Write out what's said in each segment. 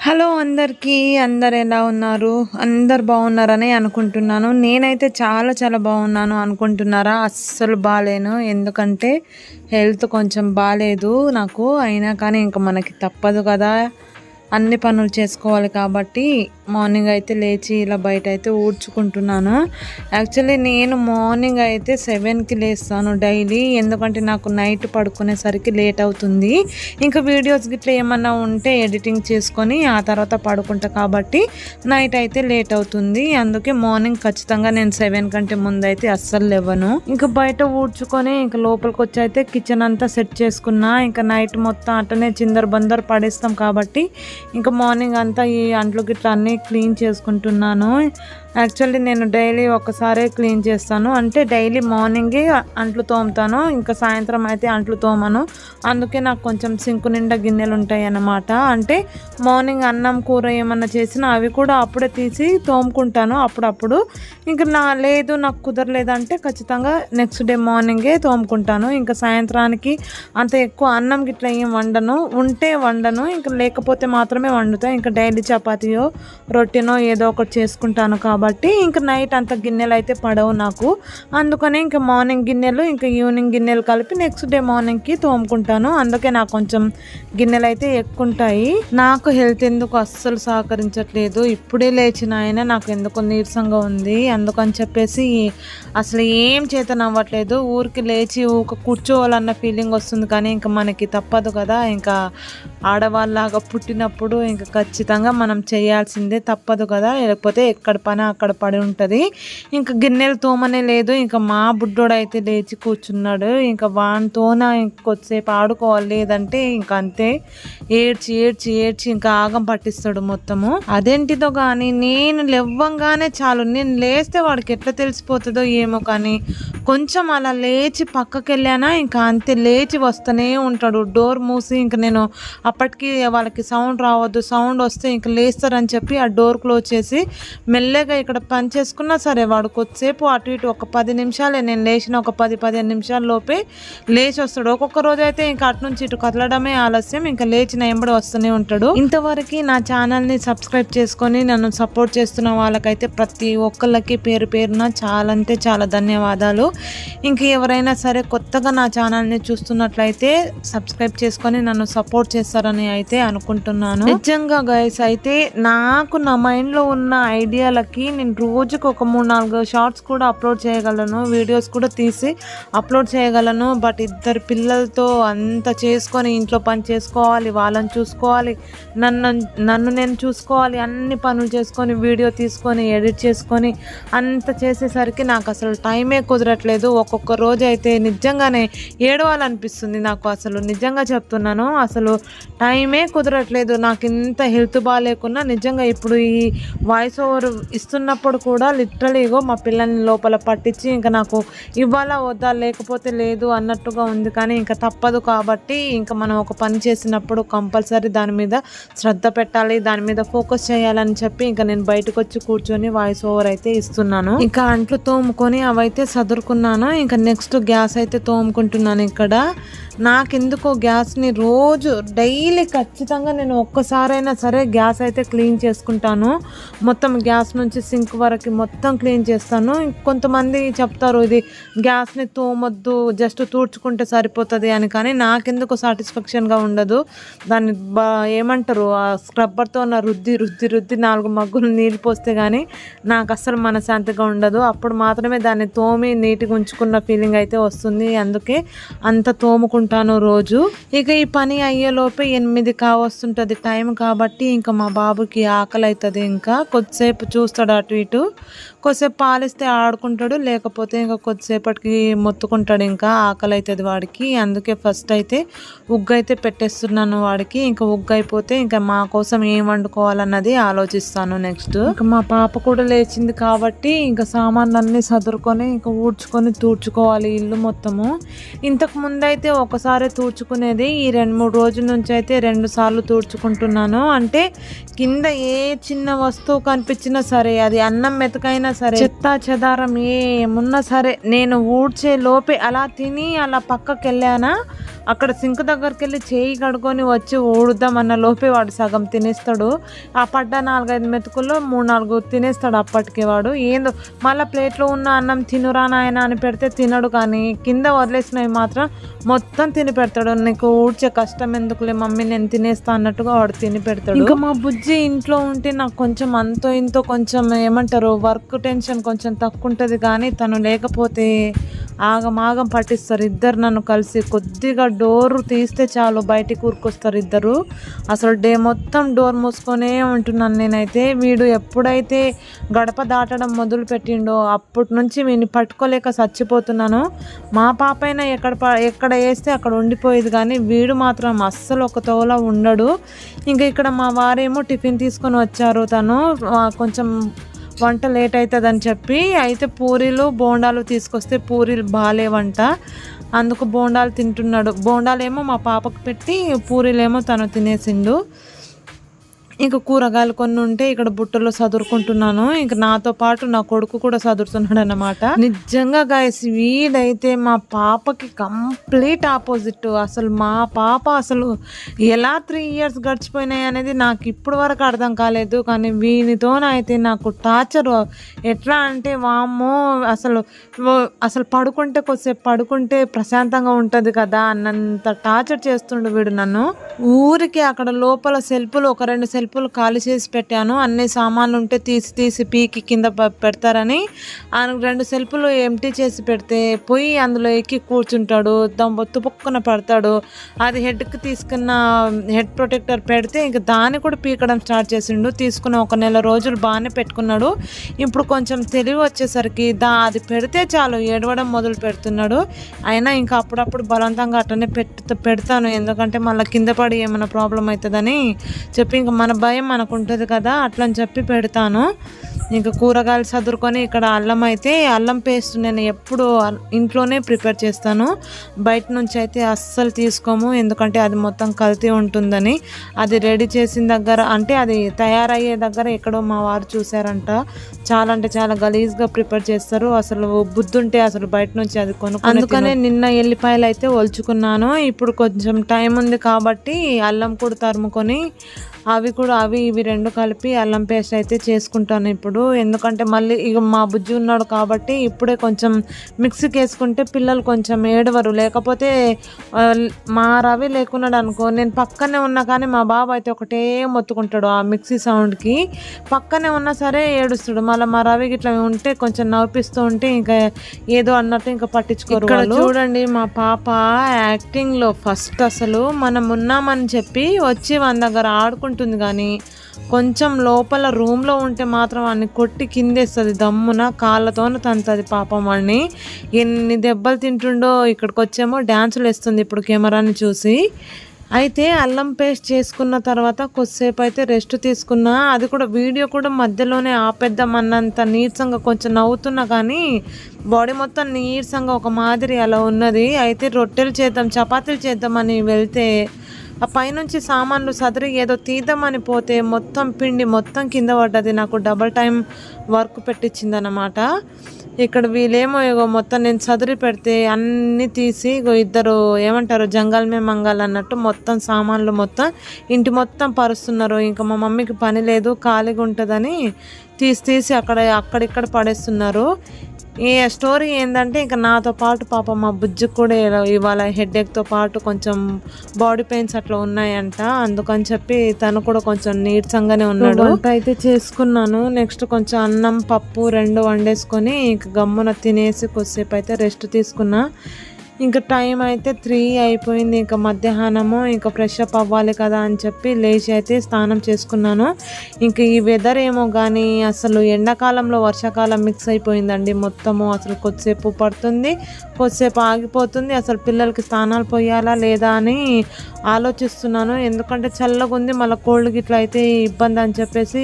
Hello అందరికీ. అందరు ఎలా ఉన్నారు? అందరు బాగున్నారని అనుకుంటున్నాను. నేనైతే చాలా బాగున్నాను. అనుకుంటున్నారా? అస్సలు బాలేను. ఎందుకంటే హెల్త్ కొంచెం బాలేదు నాకు. అయినా కానీ ఇంక మనకి తప్పదు కదా, అన్ని పనులు చేసుకోవాలి కాబట్టి మార్నింగ్ అయితే లేచి ఇలా బయట అయితే ఊడ్చుకుంటున్నాను. యాక్చువల్లీ నేను మార్నింగ్ అయితే 7కి లేస్తాను డైలీ. ఎందుకంటే నాకు నైట్ పడుకునేసరికి లేట్ అవుతుంది. ఇంకా వీడియోస్ గిట్లా ఏమన్నా ఉంటే ఎడిటింగ్ చేసుకొని ఆ తర్వాత పడుకుంటా కాబట్టి నైట్ అయితే లేట్ అవుతుంది. అందుకే మార్నింగ్ ఖచ్చితంగా నేను 7 కంటే ముందు అయితే అస్సలు లేవను. ఇంకా బయట ఊడ్చుకొని ఇంకా లోపలికి వచ్చి అయితే కిచెన్ అంతా సెట్ చేసుకున్నా. ఇంకా నైట్ మొత్తం అట్టనే చిందర బందరు పడేస్తాం కాబట్టి ఇంకా మార్నింగ్ అంతా ఈ అంట్లు గిట్లా అన్నీ క్లీన్ చేసుకుంటున్నాను. యాక్చువల్లీ నేను డైలీ ఒకసారే క్లీన్ చేస్తాను. అంటే డైలీ మార్నింగే అంట్లు తోముతాను, ఇంకా సాయంత్రం అయితే అంట్లు తోమను. అందుకే నాకు కొంచెం సింకు నిండా గిన్నెలు ఉంటాయి అన్నమాట. అంటే మార్నింగ్ అన్నం కూర ఏమన్నా చేసినా అవి కూడా అప్పుడే తీసి తోముకుంటాను అప్పుడప్పుడు. ఇంకా నాకు కుదరలేదంటే ఖచ్చితంగా నెక్స్ట్ డే మార్నింగే తోముకుంటాను. ఇంకా సాయంత్రానికి అంత ఎక్కువ అన్నం గిట్లా ఏం వండను. ఉంటే వండను, ఇంకా లేకపోతే మాత్రమే వండుతా. ఇంకా డైలీ చపాతీయో రొట్టెనో ఏదో ఒకటి చేసుకుంటాను కాబట్టి ఇంకా నైట్ అంత గిన్నెలు అయితే పడవు నాకు. అందుకని ఇంకా మార్నింగ్ గిన్నెలు ఇంకా ఈవినింగ్ గిన్నెలు కలిపి నెక్స్ట్ డే మార్నింగ్కి తోముకుంటాను. అందుకే నాకు కొంచెం గిన్నెలు అయితే ఎక్కువ ఉంటాయి. నాకు హెల్త్ ఎందుకు అస్సలు సహకరించట్లేదు. ఇప్పుడే లేచిన ఆయన నాకు ఎందుకు నీరసంగా ఉంది. అందుకని చెప్పేసి అసలు ఏం చేతనవ్వట్లేదు. ఊరికి లేచి కూర్చోవాలన్న ఫీలింగ్ వస్తుంది. కానీ ఇంకా మనకి తప్పదు కదా, ఇంకా ఆడవాళ్ళలాగా పుట్టినప్పుడు ఇంకా ఖచ్చితంగా మనం చేయాల్సిందే, తప్పదు కదా. లేకపోతే ఎక్కడ పని అక్కడ పడి ఉంటుంది. ఇంకా గిన్నెలు తోమనే లేదు. ఇంకా మా బుడ్డోడు అయితే లేచి కూర్చున్నాడు. ఇంకా వానితోన ఇంకొద్దిసేపు ఆడుకోవాలి, లేదంటే ఇంకా అంతే ఏడ్చి ఇంకా ఆగం పట్టిస్తాడు మొత్తము. అదేంటిదో కానీ నేను లేవ్వంగానే చాలు, నేను లేస్తే వాడికి ఎట్లా తెలిసిపోతుందో ఏమో కానీ కొంచెం అలా లేచి పక్కకి వెళ్ళానా ఇంకా అంతే, లేచి వస్తూనే ఉంటాడు. డోర్ మూసి ఇంకా నేను అప్పటికి వాళ్ళకి సౌండ్ రావద్దు, సౌండ్ వస్తే ఇంకా లేస్తారని చెప్పి ఆ డోర్ క్లోజ్ చేసి మెల్లగా ఇక్కడ పని చేసుకున్నా సరే వాడు కొద్దిసేపు అటు ఇటు ఒక 10 నిమిషాలే, నేను లేచిన ఒక 10-15 నిమిషాల లోపే లేచి వస్తాడు. ఒక్కొక్క రోజు అయితే ఇంకా అటు నుంచి ఇటు కదలడమే ఆలస్యం, ఇంకా లేచిన ఎంబడి వస్తూనే ఉంటాడు. ఇంతవరకు నా ఛానల్ని సబ్స్క్రైబ్ చేసుకొని నన్ను సపోర్ట్ చేస్తున్న వాళ్ళకైతే ప్రతి ఒక్కళ్ళకి పేరు పేరున చాలా అంటే చాలా ధన్యవాదాలు. ఇంక ఎవరైనా సరే కొత్తగా నా ఛానల్ని చూస్తున్నట్లయితే సబ్స్క్రైబ్ చేసుకొని నన్ను సపోర్ట్ చేస్తారని అయితే అనుకుంటున్నాను. నిజంగా గైస్ అయితే నాకు నా మైండ్లో ఉన్న ఐడియాలకి నేను రోజుకు ఒక 3-4 షార్ట్స్ కూడా అప్లోడ్ చేయగలను, వీడియోస్ కూడా తీసి అప్లోడ్ చేయగలను. బట్ 2 పిల్లలతో అంత చేసుకొని ఇంట్లో పని చేసుకోవాలి, వాళ్ళని చూసుకోవాలి, నన్ను నేను చూసుకోవాలి, అన్ని పనులు చేసుకొని వీడియో తీసుకొని ఎడిట్ చేసుకొని అంత చేసేసరికి నాకు అసలు టైమే కుదరట్లేదు. ఒక్కొక్క రోజు అయితే నిజంగానే ఏడవాలనిపిస్తుంది నాకు. అసలు నిజంగా చెప్తున్నాను, అసలు టైమే కుదరట్లేదు. నాకు ఇంత హెల్త్ బాగాలేకున్నా నిజంగా ఇప్పుడు ఈ వాయిస్ ఓవర్ ఇస్తున్నప్పుడు కూడా లిటరలీగో మా పిల్లల్ని లోపల పట్టించి ఇంకా నాకు ఇవ్వాలా వద్దా లేకపోతే లేదు అన్నట్టుగా ఉంది. కానీ ఇంకా తప్పదు కాబట్టి ఇంకా మనం ఒక పని చేసినప్పుడు కంపల్సరీ దాని మీద శ్రద్ధ పెట్టాలి, దాని మీద ఫోకస్ చేయాలని చెప్పి ఇంకా నేను బయటకు వచ్చి కూర్చొని వాయిస్ ఓవర్ అయితే ఇస్తున్నాను. ఇంకా అంట్లు తోముకొని అవైతే సదురుకున్నాను. ఇంకా నెక్స్ట్ గ్యాస్ అయితే తోముకుంటున్నాను. ఇక్కడ నాకెందుకో గ్యాస్ని రోజు డైలీ ఖచ్చితంగా నేను ఒక్కసారైనా సరే గ్యాస్ అయితే క్లీన్ చేసుకుంటాను. మొత్తం గ్యాస్ నుంచి సింక్ వరకు మొత్తం క్లీన్ చేస్తాను. కొంతమంది చెప్తారు ఇది గ్యాస్ని తోమొద్దు, జస్ట్ తూడ్చుకుంటే సరిపోతుంది అని. కానీ నాకెందుకు సాటిస్ఫాక్షన్గా ఉండదు. దాన్ని ఏమంటారు ఆ స్క్రబ్బర్తో రుద్ది 4 మగ్గులు నీళ్ళు పోస్తే కానీ నాకు అస్సలు మనశ్శాంతిగా ఉండదు. అప్పుడు మాత్రమే దాన్ని తోమి నీట్గా ఉంచుకున్న ఫీలింగ్ అయితే వస్తుంది. అందుకే అంత తోముకుంటాను రోజు. ఇక ఈ పని అయ్యేలోపే 8 కావస్తుంటుంది టైం కాబట్టి ఇంకా మా బాబుకి ఆకలి అవుతుంది. ఇంకా కొద్దిసేపు చూస్తాడు అటు ఇటు, కొద్దిసేపు పాలిస్తే ఆడుకుంటాడు, లేకపోతే ఇంకా కొద్దిసేపటికి మొత్తుకుంటాడు. ఇంకా ఆకలి అవుతుంది వాడికి. అందుకే ఫస్ట్ అయితే ఉగ్గు అయితే పెట్టేస్తున్నాను వాడికి. ఇంకా ఉగ్గు అయిపోతే ఇంకా మా కోసం ఏం వండుకోవాలన్నది ఆలోచిస్తాను నెక్స్ట్. ఇంకా మా పాప కూడా లేచింది కాబట్టి ఇంకా సామాన్లు అన్నీ సదురుకొని ఇంకా ఊడ్చుకొని తూడ్చుకోవాలి ఇల్లు మొత్తము. ఇంతకు ముందు అయితే ఒకసారి తూడ్చుకునేది, ఈ 2-3 రోజుల నుంచి అయితే 2 సార్లు తూడ్చుకుంటున్నాను. అంటే కింద ఏ చిన్న వస్తువు కనిపించినా సరే, అది అన్నం మెతకైనా సరే, చెత్త చెదారం ఏమున్నా సరే, నేను ఊడ్చే లోపే అలా తిని అలా పక్కకి వెళ్ళానా అక్కడ సింక్ దగ్గరికి వెళ్ళి చేయి కడుక్కొని వచ్చి ఊడుద్దామన్న లోపే వాడు సగం తినేస్తాడు. ఆ పడ్డ 4-5 మెతుకుల్లో 3-4 తినేస్తాడు అప్పటికే వాడు. ఏందో మళ్ళీ ప్లేట్లో ఉన్న అన్నం తినురా నాయన అని పెడితే తినడు, కానీ కింద వదిలేసినవి మాత్రం మొత్తం తిని పెడతాడు. నీకు ఊడ్చే కష్టం ఎందుకులే మమ్మీ నేను తినేస్తా అన్నట్టుగా వాడు తిని పెడతాడు. ఇంకా మా బుజ్జి ఇంట్లో ఉంటే నాకు కొంచెం అంతో ఇంతో కొంచెం ఏమంటారు వర్క్ టెన్షన్ కొంచెం తక్కువ ఉంటుంది, కానీ తను లేకపోతే ఆగమాగం పట్టిస్తారు ఇద్దరు నన్ను కలిసి. కొద్దిగా డోర్ తీస్తే చాలు బయటికి ఊరుకొస్తారు ఇద్దరు. అసలు డే మొత్తం డోర్ మూసుకొనే ఉంటున్నాను నేనైతే. వీడు ఎప్పుడైతే గడప దాటడం మొదలు పెట్టిండో అప్పటి నుంచి వీడిని పట్టుకోలేక చచ్చిపోతున్నాను. మా పాప అయినా ఎక్కడ వేస్తే అక్కడ ఉండిపోయేది, కానీ వీడు మాత్రం అస్సలు ఒక తోలా ఉండడు. ఇంకా ఇక్కడ మా వారేమో టిఫిన్ తీసుకొని వచ్చారు. తను కొంచెం వంట లేట్ అవుతుందని చెప్పి అయితే పూరీలు బోండాలు తీసుకొస్తే పూరీలు బాగాలేవంట, అందుకు బోండాలు తింటున్నాడు. బోండాలేమో మా పాపకు పెట్టి పూరీలేమో తను తినేసిండు. ఇంకా కూరగాయలు కొన్ని ఉంటే ఇక్కడ బుట్టలో చదువుకుంటున్నాను. ఇంకా నాతో పాటు నా కొడుకు కూడా చదువుతున్నాడు అన్నమాట. నిజంగా గైస్ వీడైతే మా పాపకి కంప్లీట్ ఆపోజిట్. అసలు మా పాప అసలు ఎలా 3 years గడిచిపోయినాయి అనేది నాకు ఇప్పటి వరకు అర్థం కాలేదు, కానీ వీనితోనైతే నాకు టార్చర్. ఎట్లా అంటే వామ్మో అసలు పడుకుంటే కొద్దిసేపు పడుకుంటే ప్రశాంతంగా ఉంటుంది కదా అన్నంత టార్చర్ చేస్తుండు వీడు నన్ను. ఊరికి అక్కడ లోపల సెల్ఫ్లు ఒక 2 సెల్ఫ్లు ఖాళీ చేసి పెట్టాను. అన్ని సామాన్లు ఉంటే తీసి పీకి కింద పెడతారని 2 సెల్ఫ్లు ఎంటీ చేసి పెడితే పోయి అందులో ఎక్కి కూర్చుంటాడు, తుపుక్కున పడతాడు. అది హెడ్కి తీసుకున్న హెడ్ ప్రొటెక్టర్ పెడితే ఇంకా దాన్ని కూడా పీకడం స్టార్ట్ చేసిండు. తీసుకున్న 1 నెల రోజులు బాగానే పెట్టుకున్నాడు. ఇప్పుడు కొంచెం తెలివి వచ్చేసరికి అది పెడితే చాలు ఏడవడం మొదలు పెడుతున్నాడు. అయినా ఇంకా అప్పుడప్పుడు బలవంతంగా అట్లనే పెడతాను, ఎందుకంటే మళ్ళీ కింద పడి ఏమైనా ప్రాబ్లం అవుతుందని చెప్పి ఇంకా మన భయం మనకు ఉంటుంది కదా, అట్లా అని చెప్పి పెడతాను. ఇంకా కూరగాయలు చదువుకొని ఇక్కడ అల్లం పేస్ట్ నేను ఎప్పుడు ఇంట్లోనే ప్రిపేర్ చేస్తాను, బయట నుంచి అయితే అస్సలు తీసుకోము, ఎందుకంటే అది మొత్తం కల్తీ ఉంటుందని. అది రెడీ చేసిన దగ్గర అంటే అది తయారయ్యే దగ్గర ఎక్కడో మా వారు చూసారంట, చాలా అంటే చాలా గలీజ్గా ప్రిపేర్ చేస్తారు. అసలు బుద్ధుంటే అసలు బయట నుంచి అది అందుకనే నిన్న ఎల్లిపాయలు అయితే ఒలుచుకున్నాను. ఇప్పుడు కొంచెం టైం ఉంది కాబట్టి అల్లం కూడా తరుముకొని అవి ఇవి 2 కలిపి అల్లం పేస్ట్ అయితే చేసుకుంటాను ఇప్పుడు. ఎందుకంటే మళ్ళీ ఇక మా బుజ్జి ఉన్నాడు కాబట్టి ఇప్పుడే కొంచెం మిక్సీకి వేసుకుంటే పిల్లలు కొంచెం ఏడవరు. లేకపోతే మా రవి లేకున్నాడు అనుకో, నేను పక్కనే ఉన్నా కానీ మా బాబు అయితే ఒకటే మొత్తుకుంటాడు ఆ మిక్సీ సౌండ్కి. పక్కనే ఉన్నా సరే ఏడుస్తాడు. మళ్ళీ మా రవికి ఇట్లా ఉంటే కొంచెం నవ్విస్తూ ఉంటే ఇంకా ఏదో అన్నట్టు ఇంకా పట్టించుకోరు. చూడండి మా పాప యాక్టింగ్లో ఫస్ట్ అసలు మనం ఉన్నామని చెప్పి వచ్చి మన దగ్గర ఆడుకుంటుంది, కానీ కొంచెం లోపల రూమ్లో ఉంటే మాత్రం వాడిని కొట్టి కిందేస్తుంది దమ్మున, కాళ్ళతోనే తంతుంది పాపం వాడిని. ఎన్ని దెబ్బలు తింటుండో. ఇక్కడికి వచ్చేమో డ్యాన్సులు వేస్తుంది ఇప్పుడు కెమెరాని చూసి. అయితే అల్లం పేస్ట్ చేసుకున్న తర్వాత కొద్దిసేపు అయితే రెస్ట్ తీసుకున్నా. అది కూడా వీడియో కూడా మధ్యలోనే ఆపేద్దామన్నంత నీరసంగా కొంచెం నవ్వుతున్నా, కానీ బాడీ మొత్తం నీరసంగా ఒక మాదిరి అలా ఉన్నది. అయితే రొట్టెలు చేద్దాం చపాతీలు చేద్దామని వెళ్తే ఆ పైనుంచి సామాన్లు సదిరి ఏదో తీద్దామని పోతే మొత్తం పిండి మొత్తం కింద పడ్డది. నాకు డబల్ టైం వర్క్ పెట్టించింది అన్నమాట. ఇక్కడ వీళ్ళేమో ఇగో మొత్తం నేను చదిరి పెడితే అన్నీ తీసి ఇద్దరు ఏమంటారు జంగల్ మే మంగల్ అన్నట్టు మొత్తం సామాన్లు మొత్తం ఇంటి మొత్తం పరుస్తున్నారు. ఇంకా మా మమ్మీకి పని లేదు ఖాళీగా ఉంటుందని తీసి అక్కడిక్కడ పడేస్తున్నారు. ఈ స్టోరీ ఏంటంటే ఇంకా నాతో పాటు పాప మా బుజ్జికి కూడా ఇవాళ హెడేక్తో పాటు కొంచెం బాడీ పెయిన్స్ అట్లా ఉన్నాయంట, అందుకని చెప్పి తను కూడా కొంచెం నీరసంగానే ఉన్నాడు. వంట అయితే చేసుకున్నాను. నెక్స్ట్ కొంచెం అన్నం పప్పు 2 వండేసుకొని ఇంక గమ్మున తినేసి కొద్దిసేపు అయితే రెస్ట్ తీసుకున్నా. ఇంకా టైం అయితే 3 అయిపోయింది. ఇంకా మధ్యాహ్నము ఇంకా ఫ్రెష్ అప్ అవ్వాలి కదా అని చెప్పి లేచి అయితే స్నానం చేసుకున్నాను. ఇంకా ఈ వెదర్ ఏమో కానీ అసలు ఎండాకాలంలో వర్షాకాలం మిక్స్ అయిపోయిందండి మొత్తము. అసలు కొద్దిసేపు పడుతుంది, కొద్దిసేపు ఆగిపోతుంది. అసలు పిల్లలకి స్నానాలు పోయాలా లేదా అని ఆలోచిస్తున్నాను, ఎందుకంటే చల్లగా ఉంది మళ్ళీ కోల్డ్ గిట్లా అయితే ఇబ్బంది అని చెప్పేసి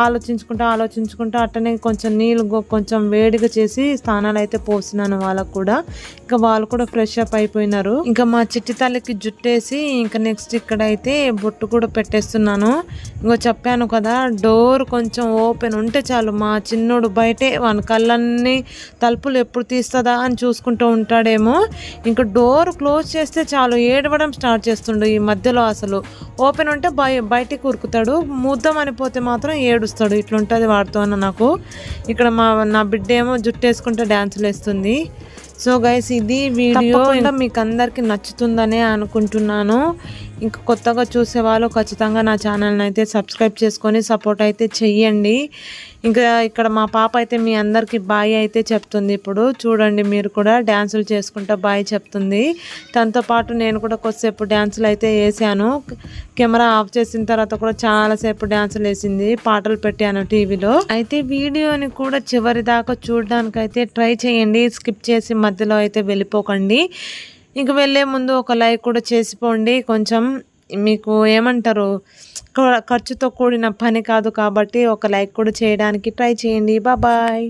ఆలోచించుకుంటా అట్టనే కొంచెం నీళ్ళు కొంచెం వేడిగా చేసి స్నానాలు అయితే పోసినాను వాళ్ళకు కూడా. ఇంకా వాళ్ళు కూడా ఫ్రెష్ అప్ అయిపోయినారు. ఇంకా మా చిట్టి తల్లికి జుట్టేసి ఇంకా నెక్స్ట్ ఇక్కడైతే బొట్టు కూడా పెట్టేస్తున్నాను. ఇంకో చెప్పాను కదా, డోర్ కొంచెం ఓపెన్ ఉంటే చాలు మా చిన్నోడు బయటే వాని కళ్ళన్నీ తలుపులు ఎప్పుడు తీస్తుందా అని చూసుకుంటూ ఉంటాడేమో. ఇంకా డోర్ క్లోజ్ చేస్తే చాలు ఏడవడం స్టార్ట్ చేస్తుండు. ఈ మధ్యలో అసలు ఓపెన్ ఉంటే బయటికి ఉరుకుతాడు, ముద్దాం అనిపోతే మాత్రం ఏడుస్తాడు. ఇట్లుంటుంది వాడితో నాకు. ఇక్కడ నా బిడ్డ ఏమో జుట్టేసుకుంటే డ్యాన్సులు వేస్తుంది. సో గైస్, ఇది వీడియో మీకు అందరికీ నచ్చుతుందనే అనుకుంటున్నాను. ఇంకా కొత్తగా చూసే వాళ్ళు ఖచ్చితంగా నా ఛానల్ని అయితే సబ్స్క్రైబ్ చేసుకొని సపోర్ట్ అయితే చెయ్యండి. ఇంకా ఇక్కడ మా పాప అయితే మీ అందరికీ బాయ్ అయితే చెప్తుంది. ఇప్పుడు చూడండి, మీరు కూడా డ్యాన్సులు చేసుకుంటా బాయ్ చెప్తుంది. తనతో పాటు నేను కూడా కొద్దిసేపు డ్యాన్సులు అయితే వేసాను. కెమెరా ఆఫ్ చేసిన తర్వాత కూడా చాలాసేపు డ్యాన్సులు వేసింది, పాటలు పెట్టాను టీవీలో. అయితే వీడియోని కూడా చివరి దాకా చూడడానికి అయితే ట్రై చేయండి, స్కిప్ చేసి మధ్యలో అయితే వెళ్ళిపోకండి. ఇంక వెళ్ళే ముందు ఒక లైక్ కూడా చేసిపోండి. కొంచెం మీకు ఏమంటారు, ఖర్చుతో కూడిన పని కాదు కాబట్టి ఒక లైక్ కూడా చేయడానికి ట్రై చేయండి. బాయ్.